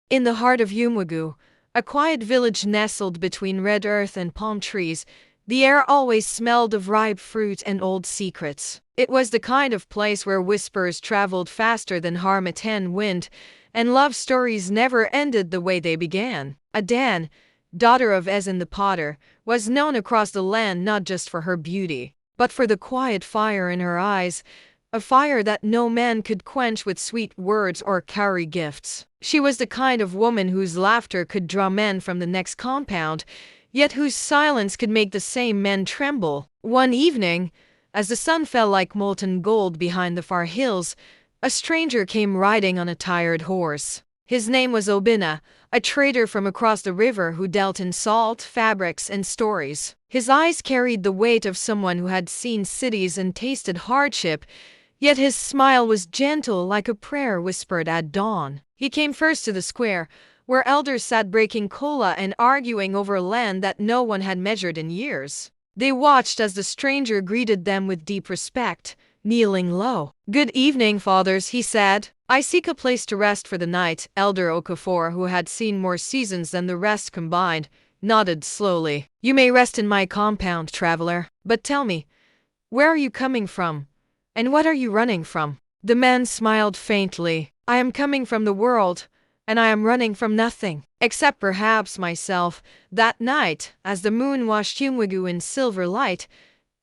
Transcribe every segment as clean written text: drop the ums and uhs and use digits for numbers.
In the heart of UMWGU, a quiet village nestled between red earth and palm trees, the air always smelled of ripe fruit and old secrets. It was the kind of place where whispers traveled faster than harmattan wind, and love stories never ended the way they began. Adan, daughter of Ezen the potter, was known across the land not just for her beauty, but for the quiet fire in her eyes, a fire that no man could quench with sweet words or cowrie gifts. She was the kind of woman whose laughter could draw men from the next compound, yet whose silence could make the same men tremble. One evening, as the sun fell like molten gold behind the far hills, a stranger came riding on a tired horse. His name was Obina, a trader from across the river who dealt in salt, fabrics, and stories. His eyes carried the weight of someone who had seen cities and tasted hardship, yet his smile was gentle like a prayer whispered at dawn. He came first to the square, where elders sat breaking cola and arguing over land that no one had measured in years. They watched as the stranger greeted them with deep respect, kneeling low. "Good evening, fathers," he said. "I seek a place to rest for the night." Elder Okafor, who had seen more seasons than the rest combined, nodded slowly. "You may rest in my compound, traveler. But tell me, where are you coming from? And what are you running from?" The man smiled faintly. "I am coming from the world, and I am running from nothing, except perhaps myself." That night, as the moon washed UMWGU in silver light,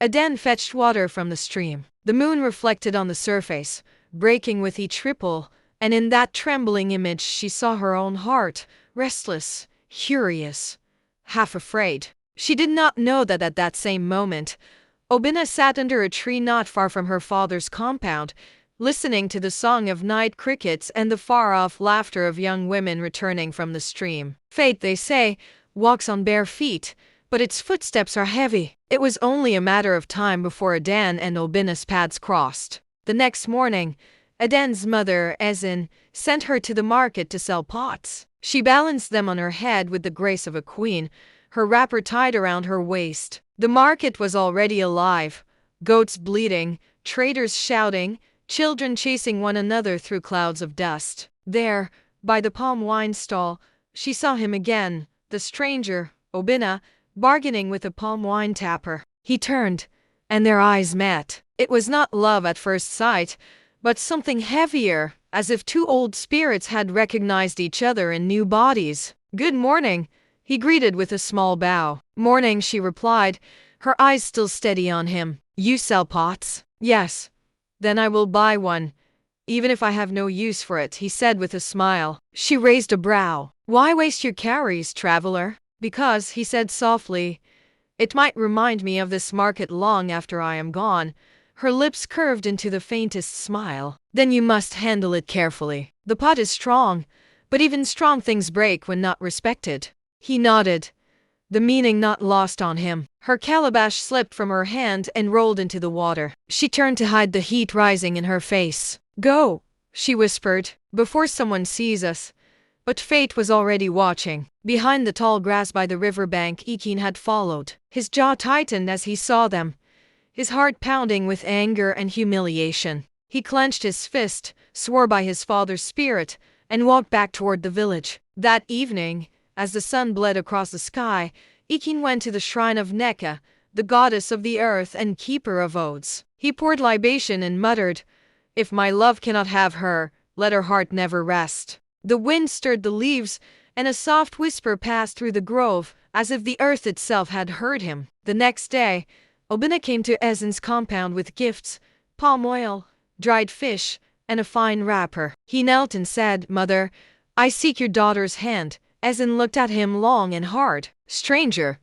Aden fetched water from the stream. The moon reflected on the surface, breaking with each ripple, and in that trembling image she saw her own heart, restless, curious, half afraid. She did not know that at that same moment, Obina sat under a tree not far from her father's compound, listening to the song of night crickets and the far-off laughter of young women returning from the stream. Fate, they say, walks on bare feet, but its footsteps are heavy. It was only a matter of time before Adan and Obina's paths crossed. The next morning, Adan's mother, Ezen, sent her to the market to sell pots. She balanced them on her head with the grace of a queen, her wrapper tied around her waist. The market was already alive, goats bleating, traders shouting, children chasing one another through clouds of dust. There, by the palm wine stall, she saw him again, the stranger, Obina, bargaining with a palm wine tapper. He turned, and their eyes met. It was not love at first sight, but something heavier, as if two old spirits had recognized each other in new bodies. "Good morning," he greeted with a small bow. "Morning," she replied, her eyes still steady on him. "You sell pots?" "Yes." "Then I will buy one, even if I have no use for it," he said with a smile. She raised a brow. "Why waste your cowries, traveler?" "Because," he said softly, "it might remind me of this market long after I am gone." Her lips curved into the faintest smile. "Then you must handle it carefully. The pot is strong, but even strong things break when not respected." He nodded, the meaning not lost on him. Her calabash slipped from her hand and rolled into the water. She turned to hide the heat rising in her face. "Go," she whispered, "before someone sees us." But fate was already watching. Behind the tall grass by the riverbank, Ikin had followed. His jaw tightened as he saw them, his heart pounding with anger and humiliation. He clenched his fist, swore by his father's spirit, and walked back toward the village. That evening, as the sun bled across the sky, Ikin went to the shrine of Neka, the goddess of the earth and keeper of odes. He poured libation and muttered, "If my love cannot have her, let her heart never rest." The wind stirred the leaves, and a soft whisper passed through the grove, as if the earth itself had heard him. The next day, Obina came to Ezen's compound with gifts, palm oil, dried fish, and a fine wrapper. He knelt and said, "Mother, I seek your daughter's hand." Ezen looked at him long and hard. "Stranger,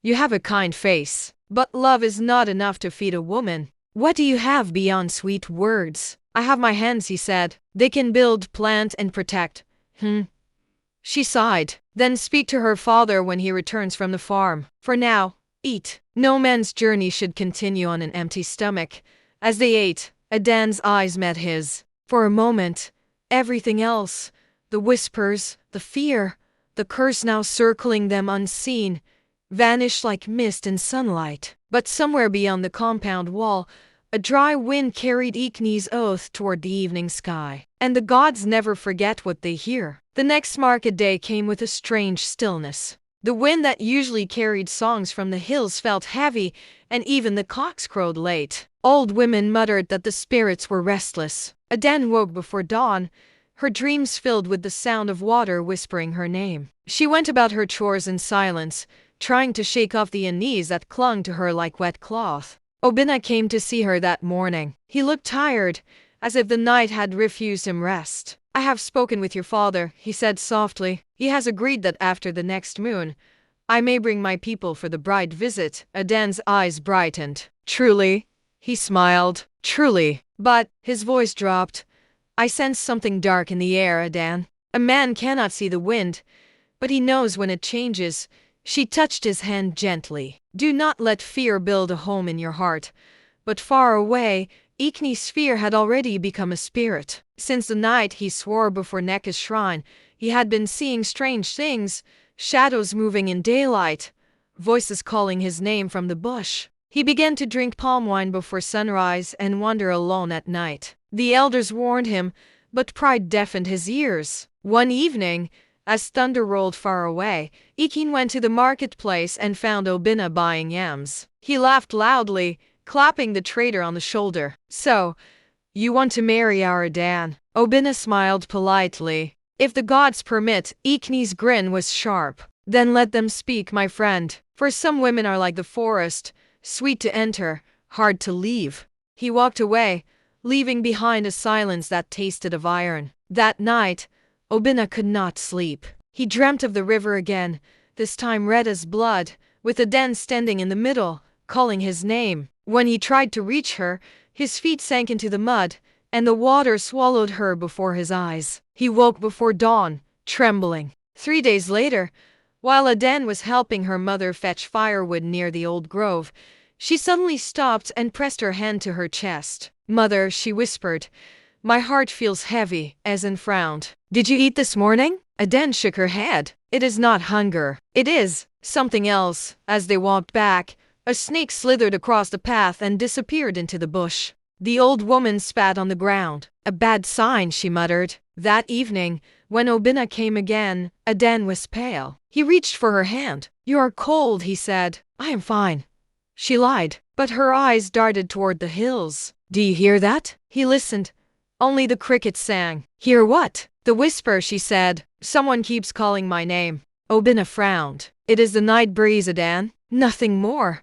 you have a kind face, but love is not enough to feed a woman. What do you have beyond sweet words?" "I have my hands," he said. "They can build, plant, and protect." She sighed. "Then speak to her father when he returns from the farm. For now, eat." No man's journey should continue on an empty stomach. As they ate, Adan's eyes met his. For a moment, everything else, the whispers, the fear, the curse now circling them unseen, vanished like mist in sunlight. But somewhere beyond the compound wall, a dry wind carried Ikni's oath toward the evening sky. And the gods never forget what they hear. The next market day came with a strange stillness. The wind that usually carried songs from the hills felt heavy, and even the cocks crowed late. Old women muttered that the spirits were restless. Aden woke before dawn, her dreams filled with the sound of water whispering her name. She went about her chores in silence, trying to shake off the unease that clung to her like wet cloth. Obinna came to see her that morning. He looked tired, as if the night had refused him rest. "I have spoken with your father," he said softly. "He has agreed that after the next moon, I may bring my people for the bride visit." Aden's eyes brightened. "Truly?" He smiled. "Truly." But his voice dropped. "I sense something dark in the air, Aden. A man cannot see the wind, but he knows when it changes." She touched his hand gently. "Do not let fear build a home in your heart." But far away, Ikni's fear had already become a spirit. Since the night he swore before Nekka's shrine, he had been seeing strange things, shadows moving in daylight, voices calling his name from the bush. He began to drink palm wine before sunrise and wander alone at night. The elders warned him, but pride deafened his ears. One evening, as thunder rolled far away, Ikin went to the marketplace and found Obinna buying yams. He laughed loudly, clapping the trader on the shoulder. "So, you want to marry our Aden?" Obinna smiled politely. "If the gods permit." Ikni's grin was sharp. "Then let them speak, my friend. For some women are like the forest, sweet to enter, hard to leave." He walked away, leaving behind a silence that tasted of iron. That night, Obinna could not sleep. He dreamt of the river again, this time red as blood, with Aden standing in the middle, calling his name. When he tried to reach her, his feet sank into the mud, and the water swallowed her before his eyes. He woke before dawn, trembling. 3 days later, while Aden was helping her mother fetch firewood near the old grove, she suddenly stopped and pressed her hand to her chest. "Mother," she whispered, "my heart feels heavy." Aden frowned. "Did you eat this morning?" Aden shook her head. "It is not hunger. It is something else." As they walked back, a snake slithered across the path and disappeared into the bush. The old woman spat on the ground. "A bad sign," she muttered. That evening, when Obinna came again, Aden was pale. He reached for her hand. "You are cold," he said. "I am fine." She lied, but her eyes darted toward the hills. "Do you hear that?" He listened. Only the crickets sang. "Hear what?" "The whisper," she said. "Someone keeps calling my name." Obinna frowned. "It is the night breeze, Aden." "Nothing more."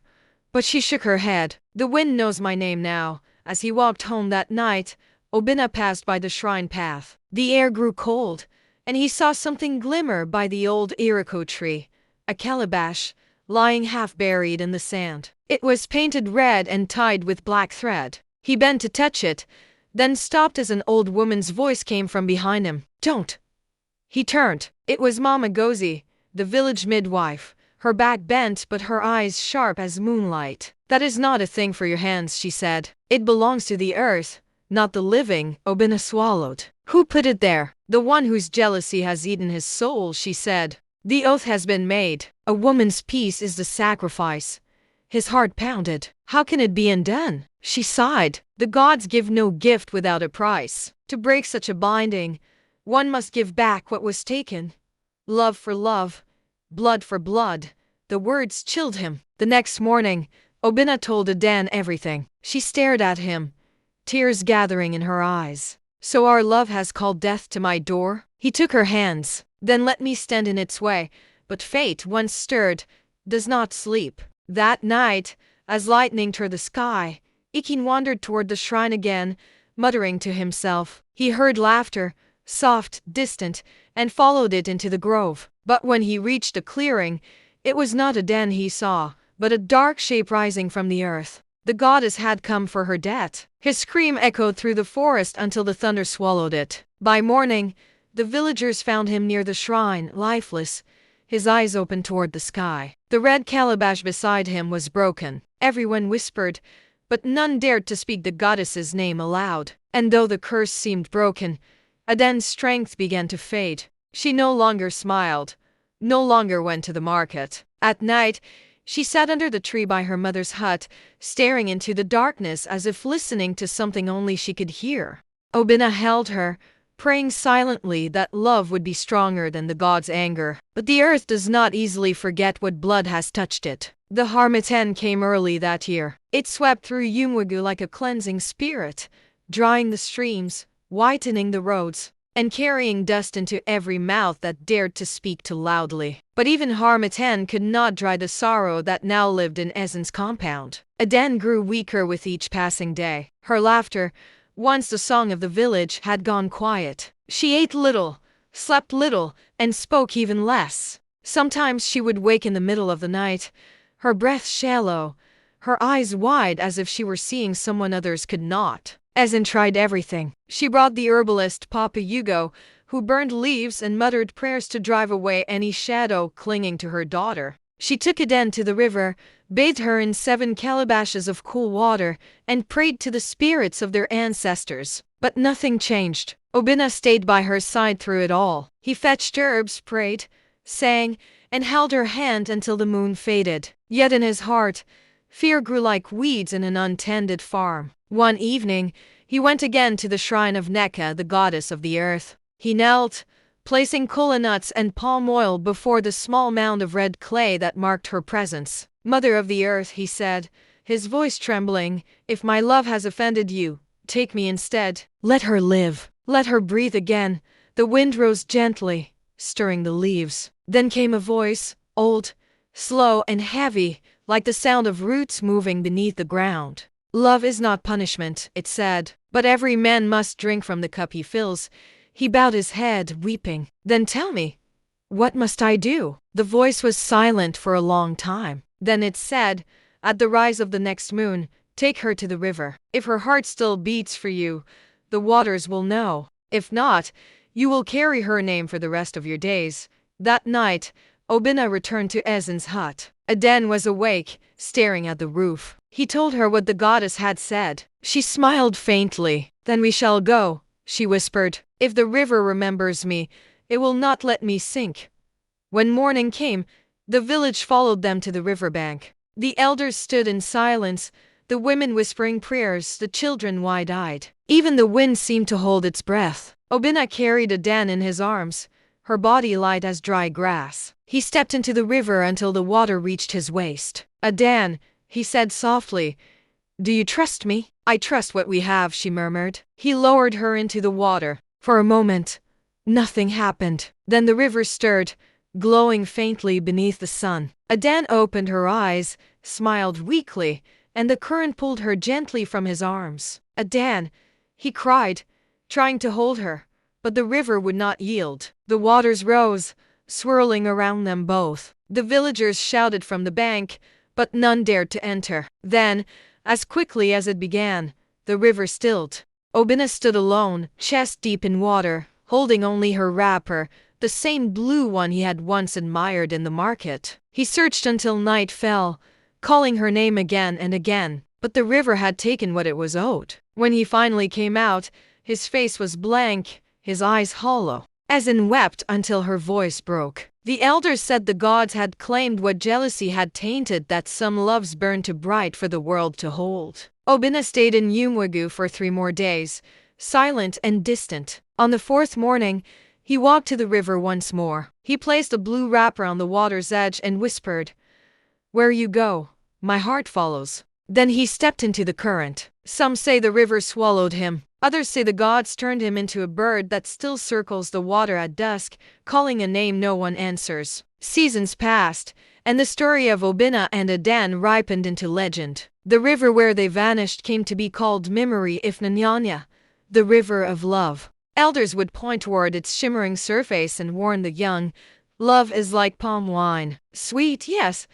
But she shook her head. "The wind knows my name now." As he walked home that night, Obinna passed by the shrine path. The air grew cold, and he saw something glimmer by the old iroko tree, a calabash, lying half buried in the sand. It was painted red and tied with black thread. He bent to touch it, then stopped as an old woman's voice came from behind him. "Don't!" He turned. It was Mama Gozi, the village midwife, her back bent but her eyes sharp as moonlight. "That is not a thing for your hands," she said. "It belongs to the earth, not the living." Obinna swallowed. "Who put it there?" "The one whose jealousy has eaten his soul," she said. "The oath has been made. A woman's peace is the sacrifice." His heart pounded. "How can it be undone?" She sighed. "The gods give no gift without a price. To break such a binding, one must give back what was taken. Love for love, blood for blood." The words chilled him. The next morning, Obinna told Aden everything. She stared at him, tears gathering in her eyes. "So our love has called death to my door?" He took her hands. "Then let me stand in its way." But fate, once stirred, does not sleep. That night, as lightning tore the sky, Ikin wandered toward the shrine again, muttering to himself. He heard laughter, soft, distant, and followed it into the grove. But when he reached a clearing, it was not Aden he saw, but a dark shape rising from the earth. The goddess had come for her debt. His scream echoed through the forest until the thunder swallowed it. By morning, the villagers found him near the shrine, lifeless, his eyes open toward the sky. The red calabash beside him was broken. Everyone whispered, but none dared to speak the goddess's name aloud. And though the curse seemed broken, Aden's strength began to fade. She no longer smiled, no longer went to the market. At night, she sat under the tree by her mother's hut, staring into the darkness as if listening to something only she could hear. Obinna held her, praying silently that love would be stronger than the god's anger. But the earth does not easily forget what blood has touched it. The harmattan came early that year. It swept through UMOGU like a cleansing spirit, drying the streams, whitening the roads, and carrying dust into every mouth that dared to speak too loudly. But even harmattan could not dry the sorrow that now lived in Ezen's compound. Aden grew weaker with each passing day. Her laughter, once the song of the village, had gone quiet. She ate little, slept little, and spoke even less. Sometimes she would wake in the middle of the night, her breath shallow, her eyes wide as if she were seeing someone others could not. Ezen tried everything. She brought the herbalist Papa Hugo, who burned leaves and muttered prayers to drive away any shadow clinging to her daughter. She took Aden to the river, bathed her in 7 calabashes of cool water, and prayed to the spirits of their ancestors. But nothing changed. Obinna stayed by her side through it all. He fetched herbs, prayed, sang, and held her hand until the moon faded. Yet in his heart, fear grew like weeds in an untended farm. One evening, he went again to the shrine of Neka, the goddess of the earth. He knelt, placing kola nuts and palm oil before the small mound of red clay that marked her presence. "Mother of the earth," he said, his voice trembling, "if my love has offended you, take me instead. Let her live. Let her breathe again." The wind rose gently, stirring the leaves. Then came a voice, old, slow, and heavy, like the sound of roots moving beneath the ground. "Love is not punishment," it said, "but every man must drink from the cup he fills." He bowed his head, weeping. "Then tell me, what must I do?" The voice was silent for a long time. Then it said, "At the rise of the next moon, take her to the river. If her heart still beats for you, the waters will know. If not, you will carry her name for the rest of your days." That night, Obinna returned to Ezen's hut. Aden was awake, staring at the roof. He told her what the goddess had said. She smiled faintly. "Then we shall go," she whispered. "If the river remembers me, it will not let me sink." When morning came, the village followed them to the riverbank. The elders stood in silence, the women whispering prayers, the children wide-eyed. Even the wind seemed to hold its breath. Obinna carried Aden in his arms, her body light as dry grass. He stepped into the river until the water reached his waist. "Aden," he said softly, "do you trust me?" "I trust what we have," she murmured. He lowered her into the water. For a moment, nothing happened. Then the river stirred, glowing faintly beneath the sun. Aden opened her eyes, smiled weakly, and the current pulled her gently from his arms. "Aden," he cried, trying to hold her, but the river would not yield. The waters rose, swirling around them both. The villagers shouted from the bank, but none dared to enter. Then, as quickly as it began, the river stilled. Obinna stood alone, chest deep in water, holding only her wrapper, the same blue one he had once admired in the market. He searched until night fell, calling her name again and again, but the river had taken what it was owed. When he finally came out, his face was blank, his eyes hollow. Ezen wept until her voice broke. The elders said the gods had claimed what jealousy had tainted, that some loves burned too bright for the world to hold. Obinna stayed in UMOGU for 3 more days, silent and distant. On the 4th morning, he walked to the river once more. He placed a blue wrapper on the water's edge and whispered, "Where you go, my heart follows." Then he stepped into the current. Some say the river swallowed him. Others say the gods turned him into a bird that still circles the water at dusk, calling a name no one answers. Seasons passed, and the story of Obinna and Aden ripened into legend. The river where they vanished came to be called Memory Ifnanyanya, the river of love. Elders would point toward its shimmering surface and warn the young, "Love is like palm wine. Sweet, yes,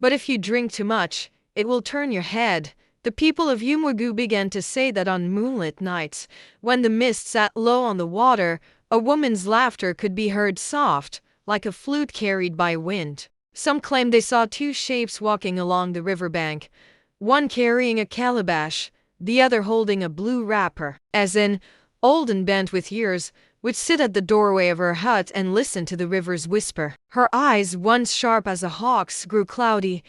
but if you drink too much, it will turn your head." The people of UMOGU began to say that on moonlit nights, when the mist sat low on the water, a woman's laughter could be heard soft, like a flute carried by wind. Some claimed they saw 2 shapes walking along the riverbank, one carrying a calabash, the other holding a blue wrapper. Ezen, old and bent with years, would sit at the doorway of her hut and listen to the river's whisper. Her eyes, once sharp as a hawk's, grew cloudy,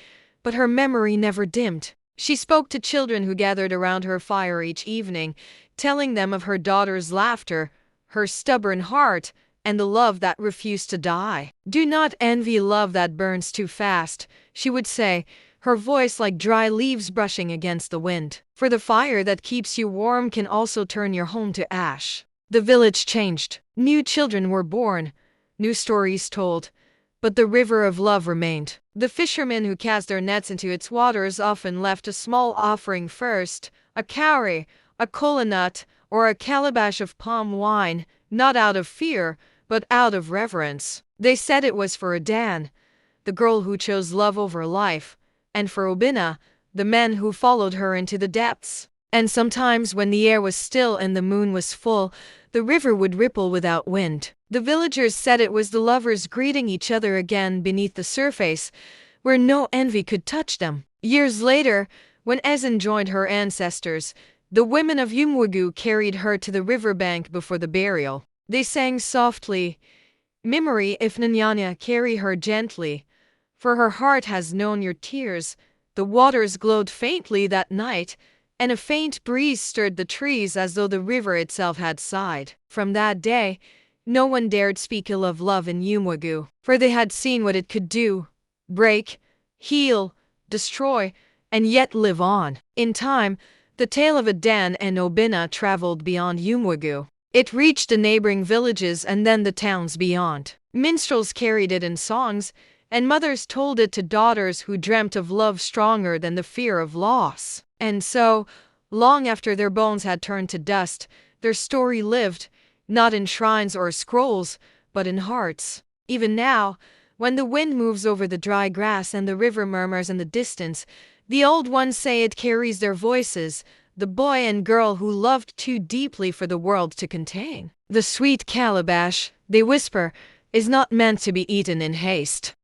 but her memory never dimmed. She spoke to children who gathered around her fire each evening, telling them of her daughter's laughter, her stubborn heart, and the love that refused to die. "Do not envy love that burns too fast," she would say, her voice like dry leaves brushing against the wind. "For the fire that keeps you warm can also turn your home to ash." The village changed. New children were born, new stories told, but the river of love remained. The fishermen who cast their nets into its waters often left a small offering first, a cowrie, a kola nut, or a calabash of palm wine, not out of fear, but out of reverence. They said it was for Adan, the girl who chose love over life, and for Obinna, the man who followed her into the depths. And sometimes when the air was still and the moon was full, the river would ripple without wind. The villagers said it was the lovers greeting each other again beneath the surface, where no envy could touch them. Years later, when Ezen joined her ancestors, the women of Umwugu carried her to the riverbank before the burial. They sang softly, "Memory if Nyanya, carry her gently, for her heart has known your tears." The waters glowed faintly that night, and a faint breeze stirred the trees as though the river itself had sighed. From that day, no one dared speak ill of love in Umwugu, for they had seen what it could do: break, heal, destroy, and yet live on. In time, the tale of Adan and Obinna traveled beyond Umwugu. It reached the neighboring villages and then the towns beyond. Minstrels carried it in songs, and mothers told it to daughters who dreamt of love stronger than the fear of loss. And so, long after their bones had turned to dust, their story lived, not in shrines or scrolls, but in hearts. Even now, when the wind moves over the dry grass and the river murmurs in the distance, the old ones say it carries their voices, the boy and girl who loved too deeply for the world to contain. The sweet calabash, they whisper, is not meant to be eaten in haste.